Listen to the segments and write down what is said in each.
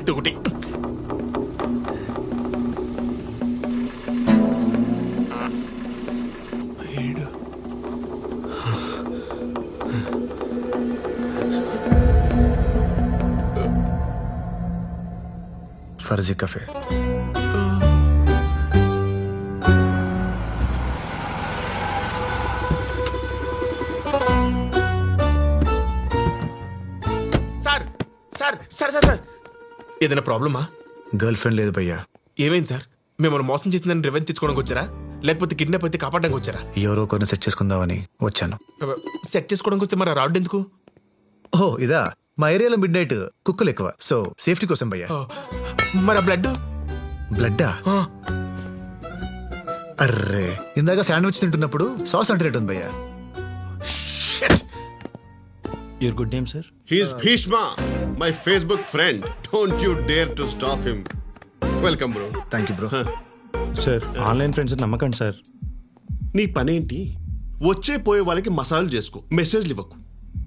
కత్తి ఒకటి. फर्जी कफे sir sir sir sir sir ఏదైనా ప్రాబ్లమా? గర్ల్ ఫ్రెండ్ లేదు భయ్యా. ఏమైంది సార్? మిమ్మల్ని మోసం చేసిందని రెవెన్యూ తెచ్చుకోవడానికి వచ్చారా, లేకపోతే కిడ్నాప్ అయితే కాపాడడానికి వచ్చారా? ఎవరో కొన్ని సెట్ చేసుకుందామని వచ్చాను. సెట్ చేసుకోవడానికి వస్తే మరి రావడం ఎందుకు? ఓ ఇదా, మా ఏరియాలో మిడ్ నైట్ కుక్కలు ఎక్కువ, సో సేఫ్టీ కోసం భయ్యా. మరి ఆ బ్లడ్ బ్లడ్డా? అర్రే, ఇందాక శాండ్విచ్ తింటున్నప్పుడు సాస్ అంటున్నట్టుంది భయ్యా. Your good name, sir? He is Bhishma, my Facebook friend. Don't you dare to stop him. Welcome, bro. Thank you bro. Sir online friends నమ్మకండి సార్. నీ పనేంటి? వచ్చే పోయే వాళ్ళకి మసాలు చేసుకో, మెసేజ్లు ఇవ్వకు.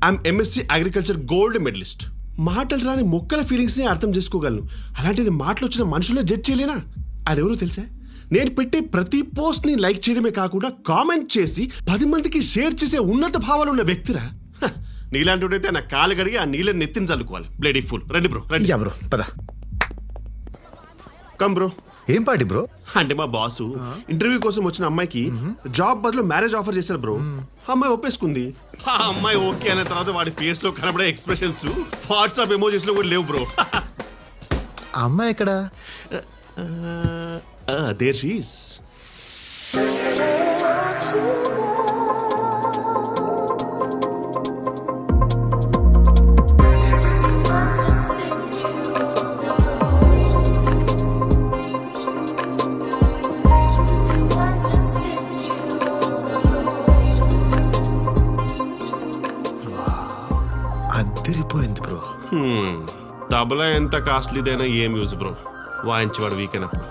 I'm MSc agriculture gold medalist. మాటలు రాని మొక్కల ఫీలింగ్స్ ని అర్థం చేసుకోగలను. అలాంటిది మాటలు వచ్చిన మనుషులే జడ్జ్ చేయలేనా? ఆయన ఎవరో తెలుసా? నేను పెట్టే ప్రతి పోస్ట్ ని లైక్ చేయడమే కాకుండా కామెంట్ చేసి 10 మందికి షేర్ చేసే ఉన్నత భావాలు ఉన్న వ్యక్తిరా. నీలాంటి నా కాలు కడిగి ఆ నీళ్ళని నెత్తిని చల్లుకోవాలి. Bloody fool. రండి బ్రో, రండి. యా బ్రో, పద. Come bro. ఏం పార్టీ బ్రో? అంటే మా బాసు ఇంటర్వ్యూ కోసం వచ్చిన అమ్మాయికి జాబ్ బదులు మ్యారేజ్ ఆఫర్ చేశారు బ్రో. అమ్మాయి ఒప్పేసుకుంది. ఆ అమ్మాయి ఓకే అనే తర్వాత వాడి ఫేస్ లో కనబడే ఎక్స్ప్రెషన్స్ వాట్సాప్ ఎమోజీస్ లో కూడా లేవు బ్రో. ఆ అమ్మాయి ఎక్కడ? There she is. అదిరిపోయింది బ్రో. తబలా ఎంత కాస్ట్లీదైనా ఏం యూజ్ బ్రో, వాయించేవాడు వీక్ అయినప్పుడు.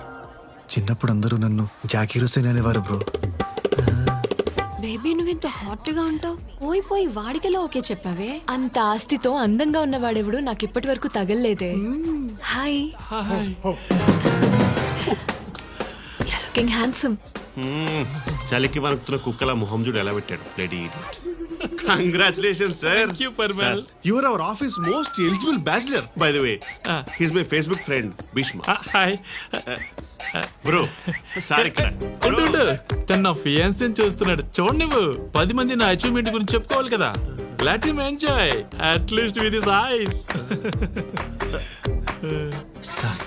చిన్నప్పుడు అందరూ నన్ను జాకీ హుస్సేన్ అనేవారు బ్రో. బేబీ నువ్వు ఇంత హాట్ గా ఉంటావు, పోయి పోయి వాడికెలా ఓకే చెప్పావే? అంత ఆస్తితో అందంగా ఉన్నవాడెవడు నాకు ఇప్పటి వరకు తగలలేదే. Hi, looking handsome. చలికి వణుకుతున్న కుక్కల మొహం చూడు ఎలా పెట్టాడు. Bloody idiot. Congratulations, sir. Thank you, Parmal. You are our office most eligible bachelor, by the way. He's my Facebook friend, Bhishma. Hi Bro, sorry ఇక్కడ. ఉండు, తన నా ఫియాన్సీని చూస్తున్నాడు. చూడండి, 10 మంది నా అచీవ్మెంట్ గురించి చెప్పుకోవాలి కదా. Let him enjoy at least with his eyes. Sir,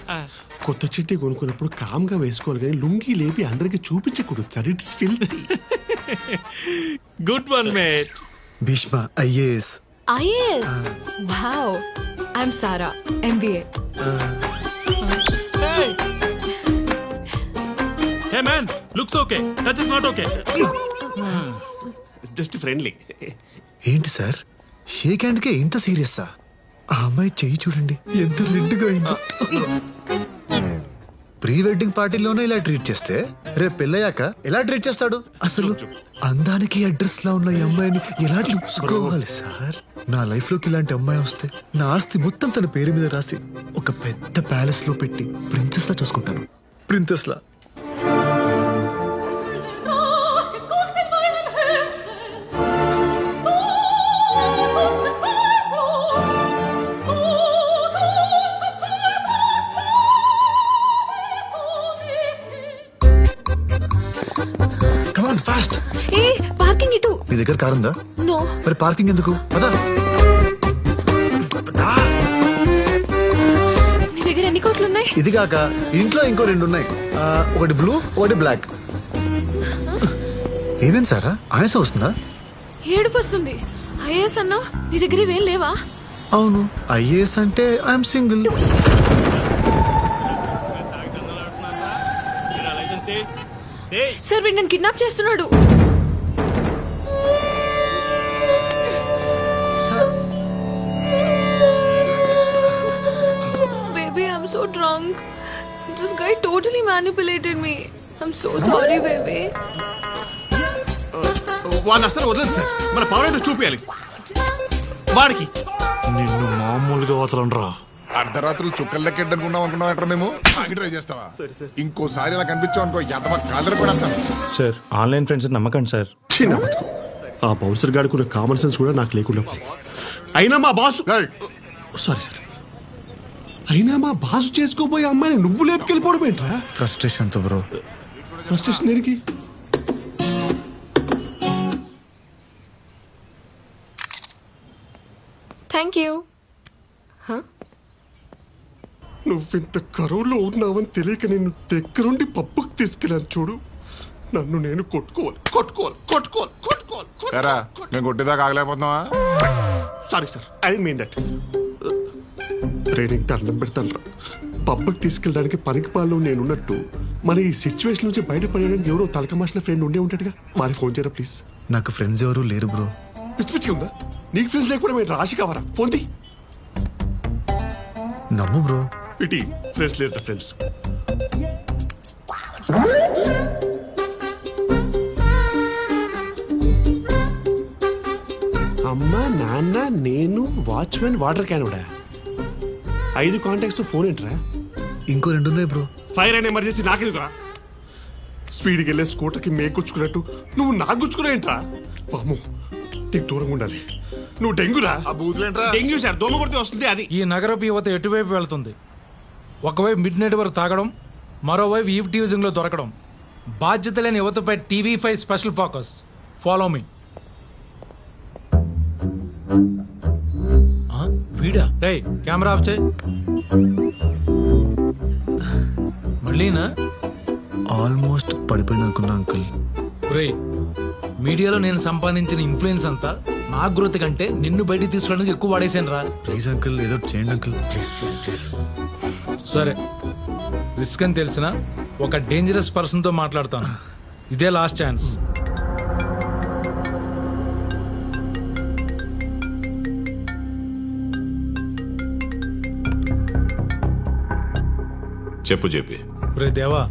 కొత్త చిట్టి కొనుక్కున్నప్పుడు కామ్గా వేసుకోవాలి కానీ లుంగి లేపి అందరికి చూపించకూడదు sir. It's filthy. Good one mate. Bhishma IAS. IAS? Wow. I'm Sara, MBA. Hey man, looks okay, touch is not okay. Just friendly. ఏంటి సార్, షేక్ హ్యాండ్ కే ఇంత సీరియస్సా? ఆ అమ్మాయి చెయ్యి చూడండి ఎంత రెడ్గా అయిందో. ప్రీ వెడ్డింగ్ పార్టీలోనే ఇలా ట్రీట్ చేస్తే రేపు పెళ్ళయ్యాక ఎలా ట్రీట్ చేస్తాడు? అసలు అందానికి అడ్రస్ లా ఉన్న ఈ అమ్మాయిని ఎలా చూసుకోవాలి సార్? నా లైఫ్ లోకి ఇలాంటి అమ్మాయి వస్తే నా ఆస్తి మొత్తం తన పేరు మీద రాసి ఒక పెద్ద ప్యాలెస్ లో పెట్టి ప్రిన్సెస్ లా చూసుకుంటాను. ప్రిన్సెస్ లా. ఫాస్ట్. ఏ పార్కింగ్ ఇటు. మీ దగ్గర కారు ఉందా? నో. మరి పార్కింగ్ ఎందుకు? పదా. నీ దగ్గర ఎన్ని కోట్లు ఉన్నాయి? ఇది కాక ఇంట్లో ఇంకో 2 ఉన్నాయి. ఒకటి బ్లూ, ఒకటి బ్లాక్. ఏమేం సారా, ఆయాసం వస్తుందా? ఏడుపు వస్తుంది. ఐఏఎస్ అన్నా, నీ దగ్గర ఇవేం లేవా? అవును, ఐఏఎస్ అంటే ఐఎమ్ సింగిల్. సార్, వీడు నన్ను కిడ్నాప్ చేస్తున్నాడు. Baby, I'm so drunk. This guy totally manipulated me. I'm so sorry, baby. వాడిని అసలు వదలండి సార్, మన పవర్ ఏంటో చూపించాలి వాడికి. నిన్ను మామూలుగా వదలండ్రా. అర్ధరాత్రులు చుక్కలు లెక్కెట్టనుకున్నాం అనుకున్నాం మేము ట్రై చేస్తావా? ఇంకోసారి ఇలా కనిపించావు అనుకో ఎంత కాలర్ కూడా సార్ ఆన్లైన్ ఫ్రెండ్స్ నమ్మకండి సార్. చిన్న బతుకు ఆ బౌన్సర్ గాడికి ఉన్న కామన్ సెన్స్ కూడా నాకు లేకుండా పోయింది. అయినా మా బాసు సారీ సార్ అయినా మా బాసు చేసుకోబోయే అమ్మాయిని నువ్వు లేపుకెళ్ళిపోవడం ఏంట్రా? ఫ్రస్ట్రేషన్ తో బ్రో. ఫ్రస్ట్రేషన్ దేనికి? Thank you. నువ్వింత కరువులో ఉన్నావని తెలియక నిన్ను దగ్గరుండి పప్పుకు తీసుకెళ్ళాను చూడు. నన్ను నేను కొట్టుకోవాలి. మేము కొట్టేదాకా ఆగలేకపోతున్నావా? Sorry sir I mean that. Training దండం పెడతాను. పబ్బకి తీసుకెళ్ళడానికి పనికి పాలు నేనున్నట్టు మన ఈ సిచ్యువేషన్ నుంచి బయటపడడానికి ఎవరో తలకమాసిన ఫ్రెండ్ ఉండే ఉంటాడుగా. వారికి ఫోన్ చేయరా ప్లీజ్. నాకు ఫ్రెండ్స్ ఎవరు లేరు బ్రో. పిచ్చి ఉందా నీకు? ఫ్రెండ్స్ లేకపోతే మేము రాశి కావరా? ఫోన్ తీ. నమ్ము బ్రో. ఇటీ ఫ్రెండ్స్ లేరు ఫ్రెండ్స్. అమ్మ నాన్న నేను watchman water can 5 contacts phone ఏంట్రా? ఇంకో 2 ఉన్నాయి బ్రో. ఫైర్ అండ్ ఎమర్జెన్సీ నాకెందుకురా? స్పీడ్కి వెళ్ళే స్కూటర్కి మేకొచ్చుకున్నట్టు నువ్వు నాకు గుచ్చుకున్నావేంట్రా? వాము నీకు దూరంగా ఉండాలి. నువ్వు డెంగ్యూరా? డెంగ్యూ సార్ దోమ కొడితే వస్తుంది అది. ఈ నగరపు యువత ఎటువైపు వెళ్తుంది? ఒకవైపు మిడ్ నైట్ వరకు తాగడం, మరోవైపు ఈవ్టీజింగ్ లో దొరకడం. బాధ్యత లేని యువతపై TV5 special focus. Follow me. వీడా రేయ్ కెమెరా ఆఫ్ చేయి. మళ్ళీనా? ఆల్మోస్ట్ పడిపోయింది అనుకున్నా అంకుల్. రేయ్ మీడియాలో నేను సంపాదించిన ఇన్ఫ్లుయెన్స్ అంతా నా గ్రోత్ కంటే నిన్ను బయటికి తీసుకోవడానికి ఎక్కువ వాడేసాను రా. ప్లీజ్ అంకుల్ ఏదో చేయండి అంకుల్ ప్లీజ్. సరే రిస్క్ అని తెలిసిన ఒక డేంజరస్ పర్సన్ తో మాట్లాడతాను. ఇదే లాస్ట్ ఛాన్స్. చెప్పు చెప్పి. రే దేవా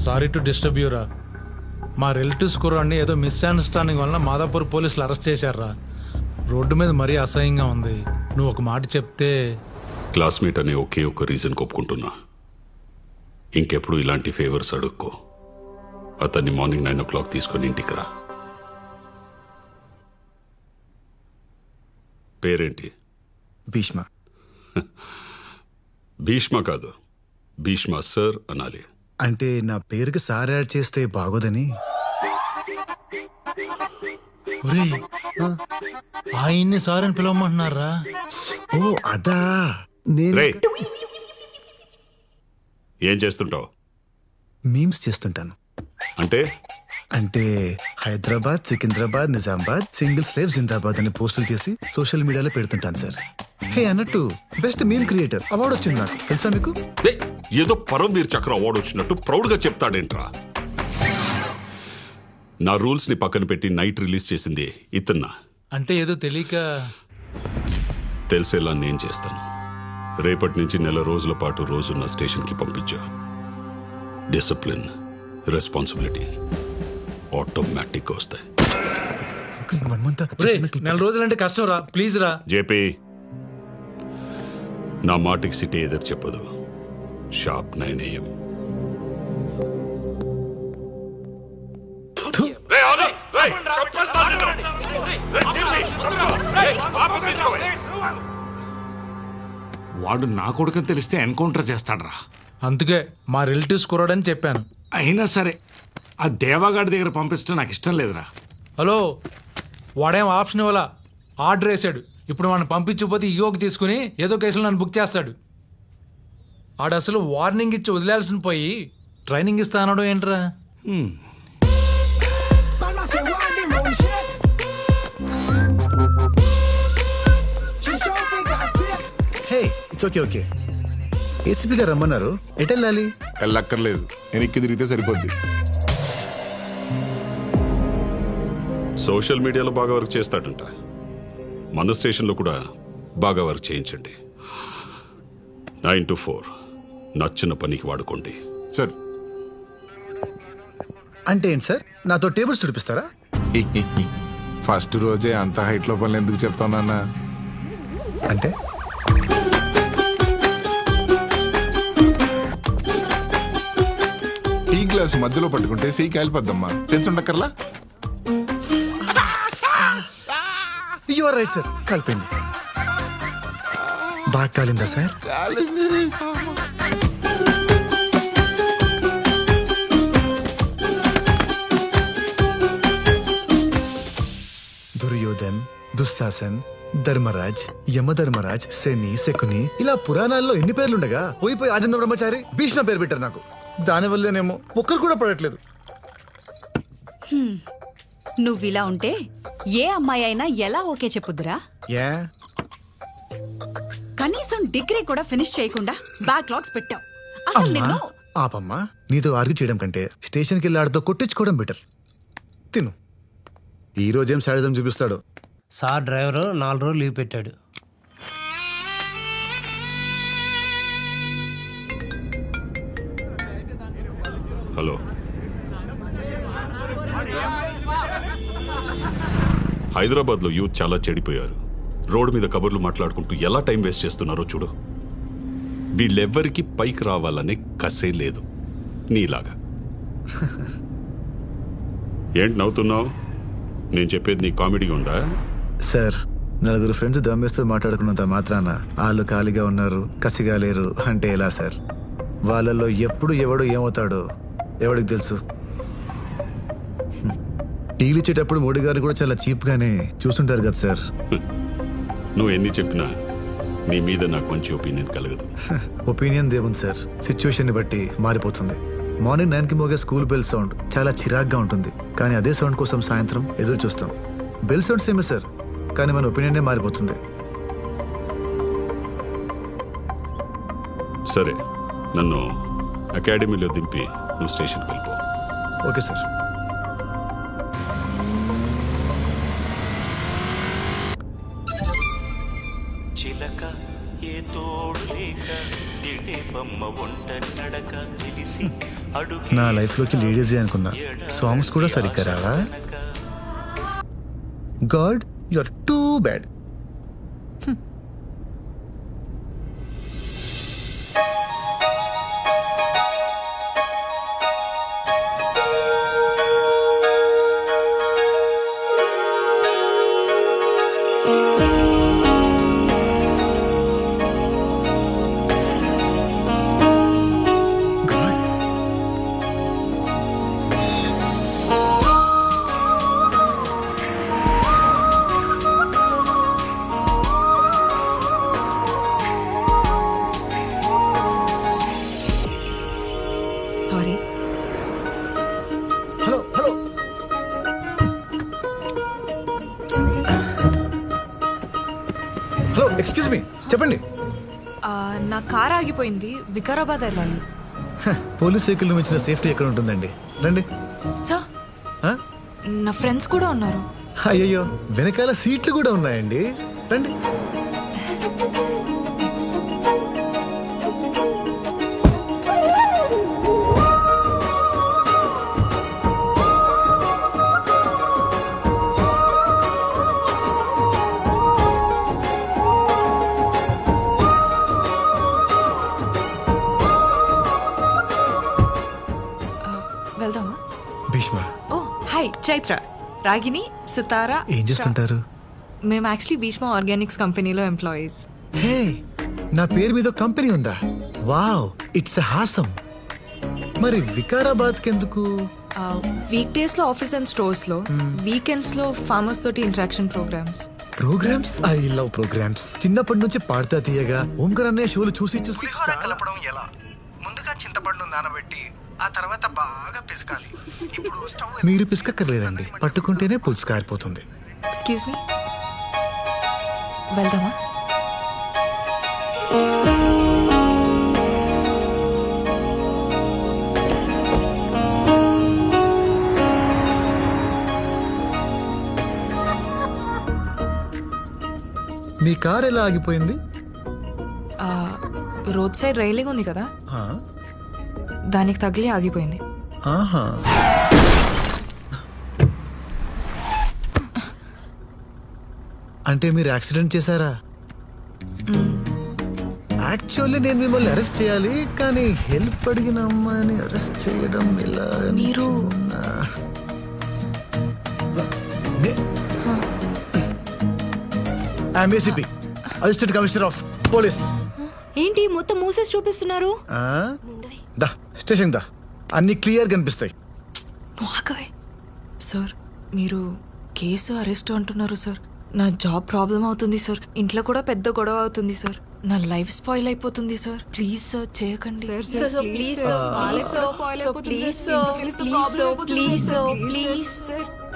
సారీ టు డిస్టర్బ్ యూరా. మా రిలేటివ్స్ కుర్రాడిని ఏదో మిస్అండర్స్టాండింగ్ వల్ల మాదాపూర్ పోలీసులు అరెస్ట్ చేశారా. రోడ్డు మీద మరీ అసహ్యంగా ఉంది. నువ్వు ఒక మాట చెప్తే. క్లాస్మేట్ అనే ఒకే ఒక రీజన్ ఒప్పుకుంటున్నా. ఇంకెప్పుడు ఇలాంటి ఫేవర్స్ అడుక్కో. అతన్ని మార్నింగ్ 9 o'clock తీసుకొని ఇంటికి రా. పేరేంటి? భీష్మ. భీష్మ కాదు, భీష్మ సార్ అనాలి. అంటే నా పేరుకి సార్ యాడ్ చేస్తే బాగోదని. ఆయన్ని సార్ అని పిలవమంటున్నారా? ఓ అదా. నేను ఏం చేస్తుంటావు? మీమ్స్ చేస్తుంటాను. అంటే హైదరాబాద్, సికింద్రాబాద్, నిజామాబాద్, సింగిల్ స్లేవ్ జిందాబాద్ అని పోస్టులు చేసి సోషల్ మీడియాలో పెడుతుంటాను సార్. హే అన్నట్టు బెస్ట్ మీమ్ క్రియేటర్ అవార్డు వచ్చింది నాకు, తెలుసా మీకు? ఏదో పరమవీర్ చక్ర అవార్డు వచ్చినట్టు ప్రౌడ్ గా చెప్తాడేంట్రా? నా రూల్స్ ని పక్కన పెట్టి నైట్ రిలీజ్ చేసింది ఇతన్నా. అంటే ఏదో తెలియక. తెలిసేలా నేను చేస్తాను. రేపటి నుంచి 1 రోజుల పాటు రోజు నా స్టేషన్ కి పంపించా. డిసిప్లిన్, రెస్పాన్సిబిలిటీ ఆటోమేటిక్ వస్తాయి. 4 రోజులంటే కష్టం రా, ప్లీజ్ రా. జేపీ నా మాటికి సిటీ ఎదురు చెప్పదు. Sharp 9 AM. వాడు నా కొడుకని తెలిస్తే ఎన్కౌంటర్ చేస్తాడ్రా. అందుకే మా రిలేటివ్స్ కుర్రాడని చెప్పాను. అయినా సరే ఆ దేవాగాడి దగ్గర పంపించడం నాకు ఇష్టం లేదురా. హలో, వాడేం ఆప్షన్ ఇవ్వాలా, ఆర్డర్ వేసాడు. ఇప్పుడు వాడిని పంపించకపోతే ఈగోకి తీసుకుని ఏదో కేసులో నన్ను బుక్ చేస్తాడు. ఆడు అసలు వార్నింగ్ ఇచ్చి వదిలేయాల్సిన పోయి ట్రైనింగ్ ఇస్తా అనడం ఏంట్రా? Hey it's okay okay. ACP గారు రమ్మన్నారు, ఎటు వెళ్ళాలి? వెళ్ళక్కర్లేదు, నేను ఎక్కి తిరిగితే సరిపోద్ది. సోషల్ మీడియాలో బాగా వర్క్ చేస్తాడంట. మన స్టేషన్లో కూడా బాగా వర్క్ చేయించండి. 9 to 4 నచ్చిన పనికి వాడుకోండి సార్. అంటే ఏంటి సార్, నాతో టేబుల్స్ చూపిస్తారా? ఫస్ట్ రోజే అంత హైట్ లో పనులు ఎందుకు చెప్తానన్నా? అంటే టీ గ్లాస్ మధ్యలో పట్టుకుంటే సీ కాలిపోద్దమ్మా. సెన్స్ ఉండక్కర్లా. యు ఆర్ రైట్ సార్, కలిపింది. బాగా కాలిందా సార్? దుర్యోధన్, దుశ్శాసన్, ధర్మరాజ్, యమధర్మరాజ్, శని, శకుని, ఇలా పురాణాల్లో ఎన్ని పేర్లుండగా పోయిపోయి ఆజంద బ్రహ్మచారి, భీష్మ పేరు పెట్టారు నాకు. దానివల్లనేమో ఒక్కరు కూడా పడట్లేదు. నువ్విలా ఉంటే ఏ అమ్మాయి అయినా ఎలా ఓకే చెప్పుద్దురా? ఏ కనీసం డిగ్రీ కూడా ఫినిష్ చేయకుండా బ్యాక్లాగ్స్ పెట్టావు. అసలు నిన్ను ఆపమ్మా, నీతో ఆర్గ్యూ చేయడం కంటే స్టేషన్కి వెళ్ళి ఆడితో కొట్టించుకోవడం బెటర్. తిను. ఈ రోజేం శాడిజం చూపిస్తాడు. సార్ డ్రైవరు 4 రోజులు లీవ్ పెట్టాడు. హలో, హైదరాబాద్లో యూత్ చాలా చెడిపోయారు. రోడ్డు మీద కబుర్లు మాట్లాడుకుంటూ ఎలా టైం వేస్ట్ చేస్తున్నారో చూడు. వీళ్ళెవ్వరికి పైకి రావాలనే కసే లేదు నీలాగా. ఏంటి నవ్వుతున్నావు? నేను చెప్పేది నీ కామెడీ ఉందా? సార్, నలుగురు ఫ్రెండ్స్ దమ్మేస్తూ మాట్లాడుకున్నంత మాత్రాన వాళ్ళు ఖాళీగా ఉన్నారు, కసిగా లేరు అంటే ఎలా సార్? వాళ్ళల్లో ఎప్పుడు ఎవడు ఏమవుతాడో ఎవడికి తెలుసు. టీలు ఇచ్చేటప్పుడు మోడీ గారు కూడా చాలా చీప్గానే చూస్తుంటారు కదా సార్. నువ్వు ఎన్ని చెప్పినా నీ మీద నాకు మంచి ఒపీనియన్ కలగదు. ఒపీనియన్ దేవుంది సార్, సిచ్యువేషన్ ని బట్టి మారిపోతుంది. మార్నింగ్ 9కి మోగే స్కూల్ బెల్ సౌండ్ చాలా చిరాగ్గా ఉంటుంది, కానీ అదే సౌండ్ కోసం సాయంత్రం ఎదురు చూస్తాం. బెల్ సౌండ్ సేమే సార్, కానీ మన ఒపీనియన్ మారిపోతుంది. సరే, నన్ను అకాడమీలో దింపి నువ్వు స్టేషన్కి వెళ్ళిపో. Okay sir. చిలక ఏ తోడు లేక బొమ్మ ఒంట నడక తెలిసి నా లైఫ్ లోకి లేడీస్ అనుకున్నా, సాంగ్స్ కూడా సరిగ్గా రావా? God, you are too bad. Sorry. Hello hello, hello, excuse me, చెప్పండి. నా కార్ ఆగిపోయింది, వికారాబాద్ వెళ్ళాలి. పోలీస్ వెహికల్ మించిన సేఫ్టీ ఎక్కడ ఉంటుందండి? రండి. సార్, ఆ? నా ఫ్రెండ్స్ కూడా ఉన్నారు. అయ్యయ్యో, వెనకాల సీట్లు కూడా ఉన్నాయండి, రండి. వెళ్దామా? భీష్మ. Oh hi, Chaitra, Ragini, Sitara. ఏం చేస్తుంటారు? మేము యాక్చువల్లీ భీష్మ ఆర్గానిక్స్ కంపెనీలో ఎంప్లాయీస్. హే, నా పేరు మీద కంపెనీ ఉందా? Wow, it's awesome. మరి వికారాబాద్ కెందుకు? వీక్ డేస్ లో ఆఫీస్ అండ్ స్టోర్స్ లో, వీకెండ్స్ లో ఫార్మర్స్ తోటి interaction programmes. Programmes? I love programmes. చిన్నప్పటి నుంచి పాడతా తీయగా ఓంకర్ అన్నయ్య షోలు చూసి చూసి కలపడం ఎలా? ముందుగా చింతపండు నానబెట్టి ఆ తర్వాత బాగా పిసకాలి. ఇప్పుడు మీరు పిసకక్కర్లేదండి, పట్టుకుంటేనే పులుసు కారిపోతుంది. ఎక్స్క్యూజ్ మీ, వెళ్దామా? మీ కార్ ఎలా ఆగిపోయింది? రోడ్ సైడ్ రైలింగ్ ఉంది కదా, ఆ, దానికి తగిలి ఆగిపోయింది. ఆహా. అంటే మీరు యాక్సిడెంట్ చేశారా? యాక్చువల్లీ నేను మిమ్మల్ని అరెస్ట్ చేయాలి, కానీ హెల్ప్ అడిగిన అమ్మాయిని అరెస్ట్ చేయడం ఎలా? మీరు ACP assistant commissioner of police. ఏంటి మొత్తం మూసేసి చూపిస్తున్నారు? దా స్టేషన్ దా, అన్ని క్లియర్ కనిపిస్తాయి. సార్ మీరు కేసు అరెస్ట్ అంటున్నారు సార్. నా జాబ్ ప్రాబ్లం అవుతుంది సార్. ఇంట్లో కూడా పెద్ద గొడవ అవుతుంది సార్. నా లైఫ్ స్పాయిల్ అయిపోతుంది సార్. ప్లీజ్ సార్ చేయకండి.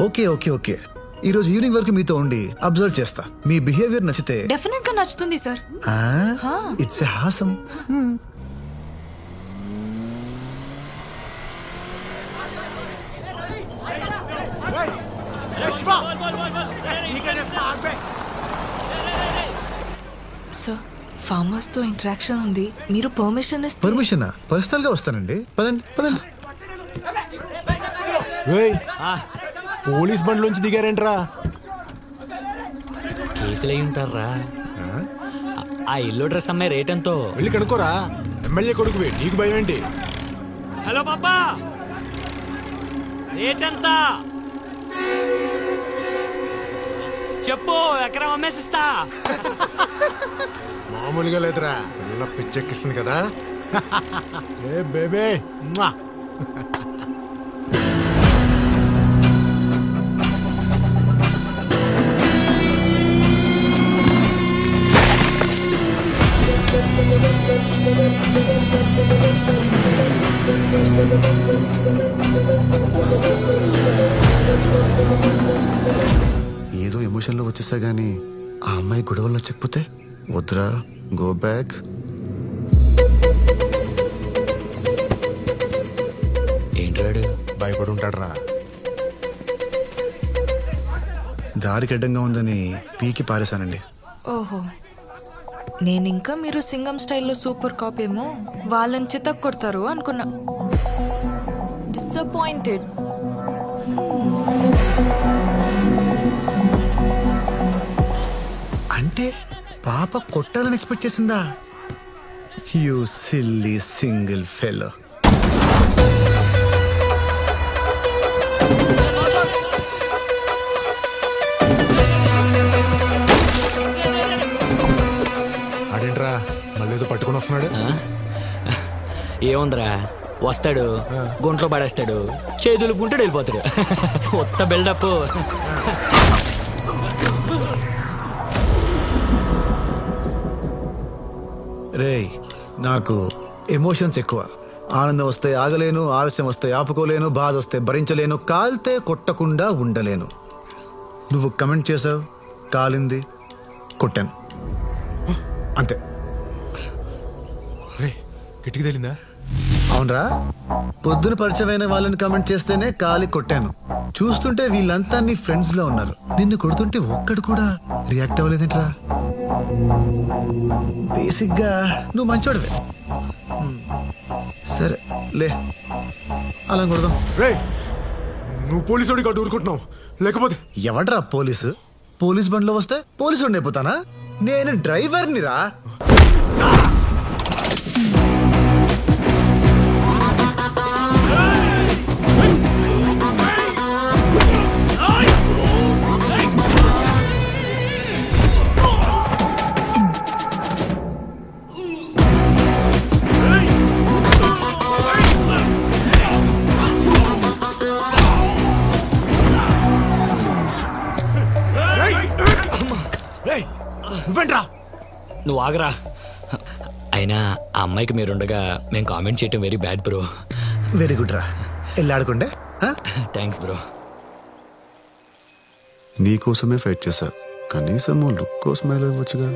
ఓకే ఓకే ఓకే, ఈ రోజు ఈవినింగ్ వరకు మీతో ఉండి అబ్జర్వ్ చేస్తా. మీ బిహేవియర్ నచ్చితే డెఫినెట్ గా నచ్చుతుంది sir. It's Haasam. Sir farmers తో ఇంటరాక్షన్ ఉంది, మీరు పర్మిషన్ ఇస్తే. పర్మిషనా? పర్సనల్ గా వస్తానండి. పదండి పదండి. పోలీస్ బండ్లోంచి దిగారేంట్రా? కేసులు అయి ఉంటారా? ఆ ఇల్లు డ్రెస్ అమ్మాయి రేట్ ఎంతో వెళ్ళి కనుక్కోరా. ఎమ్మెల్యే కొడుకువి, నీకు భయం ఏంటి? హలో పాపా, రేట్ ఎంత చెప్పు, ఎకరం అమ్మేసిస్తా. మామూలుగా లేదురా, పిల్ల పిచ్చెక్కిస్తుంది కదా. ఏ బేబే ఏదో ఎమోషన్ లో వచ్చేసా గానీ ఆ అమ్మాయి గొడవల్లో చెక్కిపోతే వద్దురా. Go back. ఏంటాడు? భయపడి ఉంటాడురా. దారికి అడ్డంగా ఉందని పీకి పారేశానండి. ఓహో, నేనింకా మీరు సింగం స్టైల్లో సూపర్ కాప్ ఏమో వాళ్ళని చితక్ కొడతారు అనుకున్నా. డిసప్పాయింటెడ్. అంటే పాప కొట్టాలని ఎక్స్పెక్ట్ చేసిందా? You silly single fellow. అదేంట్రా మళ్ళీ ఏదో పట్టుకుని వస్తున్నాడు? ఏముందిరా, వస్తాడు, గుంట్లో పడేస్తాడు, చేతులు గుంటాడు, వెళ్ళిపోతాడు. కొత్త బిల్డప్. రేయ్, నాకు ఎమోషన్స్ ఎక్కువ. ఆనందం వస్తే ఆగలేను, ఆలస్యం వస్తే ఆపుకోలేను, బాధ వస్తే భరించలేను, కాల్తే కొట్టకుండా ఉండలేను. నువ్వు కమెంట్ చేసావు, కాలింది, కొట్టాను, అంతే. కిటికీ తేలిందా? అవునరా, పొద్దున పరిచయమైన వాళ్ళని కమెంట్ చేస్తేనే కాలి కొట్టాను. చూస్తుంటే వీళ్ళంతా నీ ఫ్రెండ్స్ లో ఉన్నారు. నిన్ను కొడుతుంటే ఒక్కడు కూడా రియాక్ట్ అవ్వలేదేంట్రా? బేసిక్ గా నువ్వు మంచోడివే. సరే లే, అలా కొడదాం. నువ్వు పోలీసు అటు ఊరుకుంటున్నావు, లేకపోతే ఎవడ్రా పోలీసు? పోలీస్ బండ్లో వస్తే పోలీసు అయిపోతానా? నేను డ్రైవర్ని రా. నువ్వు ఆగరా. అయినా ఆ అమ్మాయికి మీరుండగా మేము కామెంట్ చేయటం very bad bro. Very good రా, వెళ్ళాడుకుండే. Thanks bro. నీ కోసమే ఫైట్ చేశా, కనీసం లుక్ కోసమే ఇవ్వచ్చుగా.